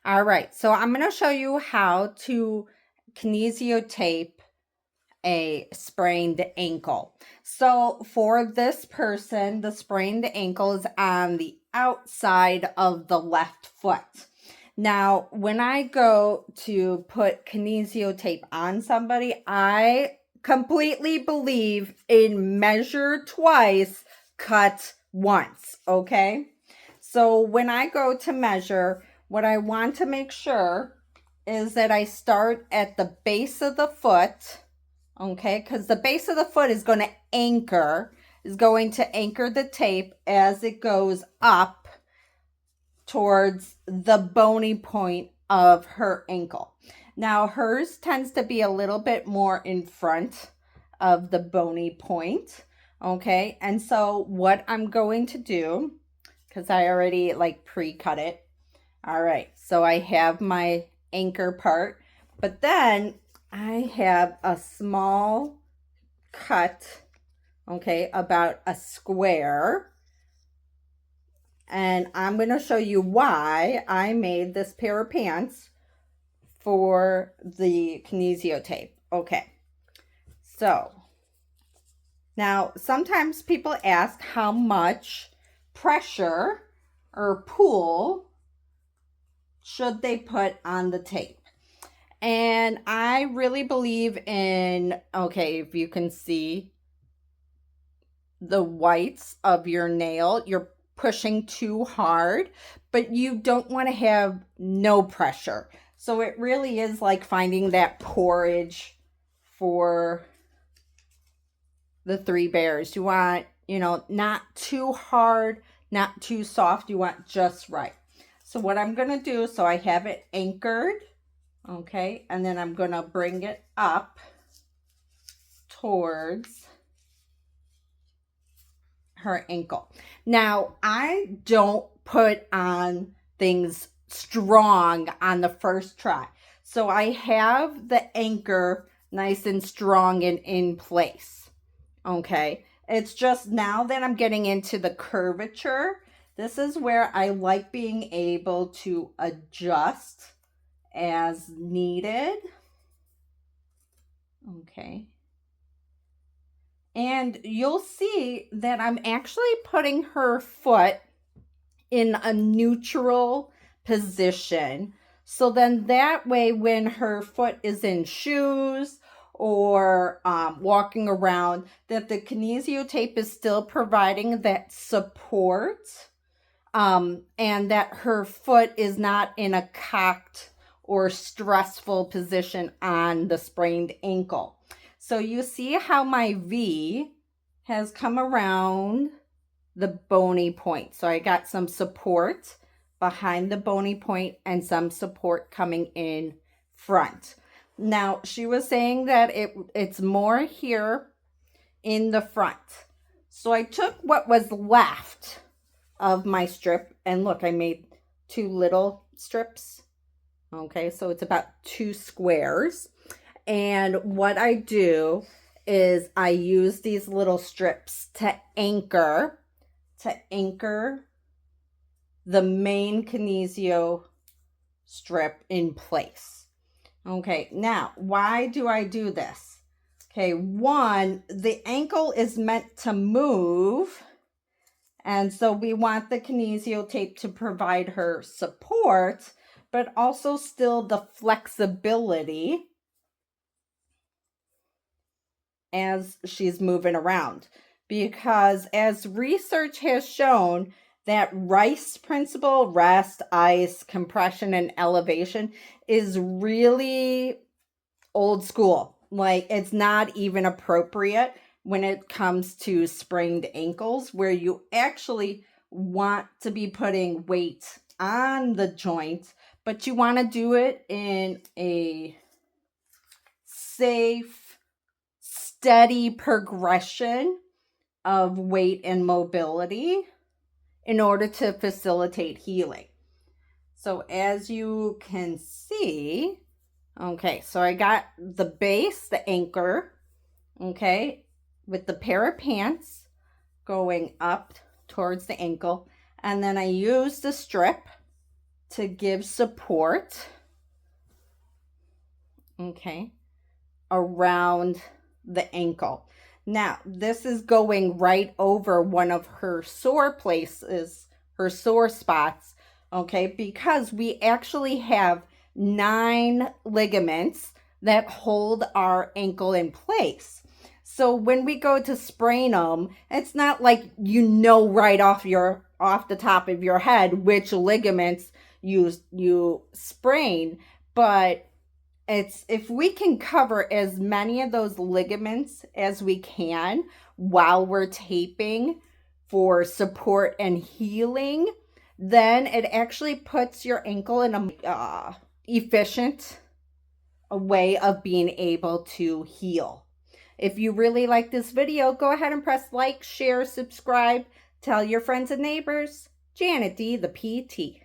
All right, so I'm going to show you how to kinesiotape a sprained ankle. So for this person, the sprained ankle is on the outside of the left foot. Now, when I go to put kinesiotape on somebody, I completely believe in measure twice, cut once, okay? So when I go to measure, what I want to make sure is that I start at the base of the foot, okay? Because the base of the foot is going to anchor the tape as it goes up towards the bony point of her ankle. Now, hers tends to be a little bit more in front of the bony point, okay? And so what I'm going to do, because I already pre-cut it. All right, so I have my anchor part, but then I have a small cut, okay, about a square. And I'm going to show you why I made this pair of pants for the kinesiotape. Okay, so now sometimes people ask how much pressure or pull should they put on the tape. And I really believe in, okay, if you can see the whites of your nail, you're pushing too hard, but you don't want to have no pressure. So it really is like finding that porridge for the three bears. You want, not too hard, not too soft. You want just right. So what I'm going to do, so I have it anchored, okay, and then I'm going to bring it up towards her ankle. Now, I don't put on things strong on the first try. So I have the anchor nice and strong and in place, okay? It's just now that I'm getting into the curvature, this is where I like being able to adjust as needed. Okay. And you'll see that I'm actually putting her foot in a neutral position. So then that way, when her foot is in shoes or walking around, that the kinesiotape is still providing that support, and that her foot is not in a cocked or stressful position on the sprained ankle. So you see how my V has come around the bony point. So I got some support behind the bony point and some support coming in front. Now, she was saying that it's more here in the front. So I took what was left of my strip, and look, I made two little strips. Okay, so it's about 2 squares. And what I do is I use these little strips to anchor the main kinesio strip in place. Okay, now why do I do this? Okay, one, the ankle is meant to move, and so we want the kinesiotape to provide her support, but also still the flexibility as she's moving around. Because as research has shown, that RICE principle, rest, ice, compression, and elevation, is really old school. Like, it's not even appropriate when it comes to sprained ankles, where you actually want to be putting weight on the joint, but you want to do it in a safe, steady progression of weight and mobility in order to facilitate healing. So as you can see, okay, so I got the base, the anchor, okay, with the pair of pants going up towards the ankle, and then I use the strip to give support, okay, around the ankle. Now, this is going right over one of her sore places, her sore spots, okay, because we actually have 9 ligaments that hold our ankle in place. So when we go to sprain them, it's not like you know right off the top of your head which ligaments you sprain, but it's if we can cover as many of those ligaments as we can while we're taping for support and healing, then it actually puts your ankle in a efficient way of being able to heal. If you really like this video, go ahead and press like, share, subscribe, tell your friends and neighbors. Janet D, the PT.